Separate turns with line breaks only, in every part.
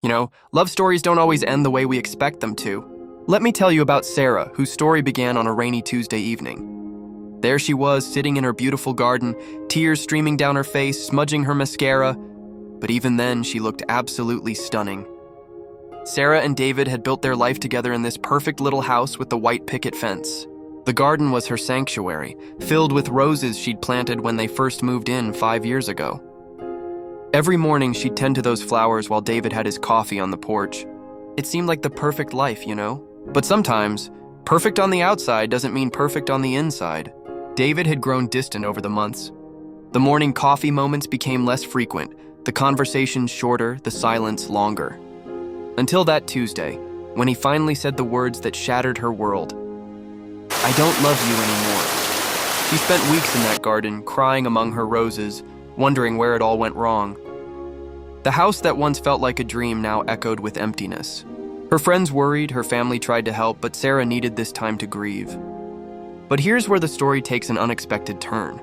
Love stories don't always end the way we expect them to. Let me tell you about Sarah, whose story began on a rainy Tuesday evening. There she was, sitting in her beautiful garden, tears streaming down her face, smudging her mascara. But even then, she looked absolutely stunning. Sarah and David had built their life together in this perfect little house with the white picket fence. The garden was her sanctuary, filled with roses she'd planted when they first moved in 5 years ago. Every morning, she'd tend to those flowers while David had his coffee on the porch. It seemed like the perfect life, But sometimes, perfect on the outside doesn't mean perfect on the inside. David had grown distant over the months. The morning coffee moments became less frequent, the conversations shorter, the silence longer. Until that Tuesday, when he finally said the words that shattered her world. "I don't love you anymore." She spent weeks in that garden, crying among her roses, wondering where it all went wrong. The house that once felt like a dream now echoed with emptiness. Her friends worried, her family tried to help, but Sarah needed this time to grieve. But here's where the story takes an unexpected turn.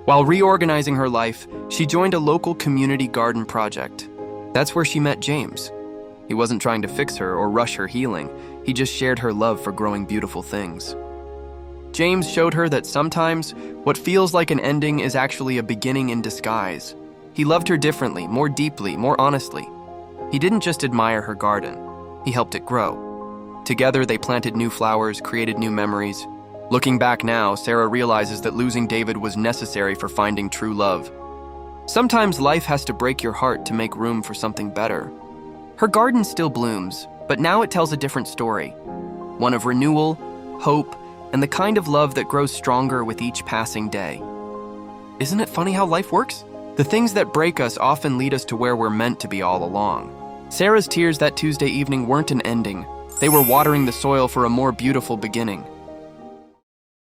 While reorganizing her life, she joined a local community garden project. That's where she met James. He wasn't trying to fix her or rush her healing. He just shared her love for growing beautiful things. James showed her that sometimes what feels like an ending is actually a beginning in disguise. He loved her differently, more deeply, more honestly. He didn't just admire her garden. He helped it grow. Together, they planted new flowers, created new memories. Looking back now, Sarah realizes that losing David was necessary for finding true love. Sometimes life has to break your heart to make room for something better. Her garden still blooms, but now it tells a different story. One of renewal, hope, and the kind of love that grows stronger with each passing day. Isn't it funny how life works? The things that break us often lead us to where we're meant to be all along. Sarah's tears that Tuesday evening weren't an ending. They were watering the soil for a more beautiful beginning.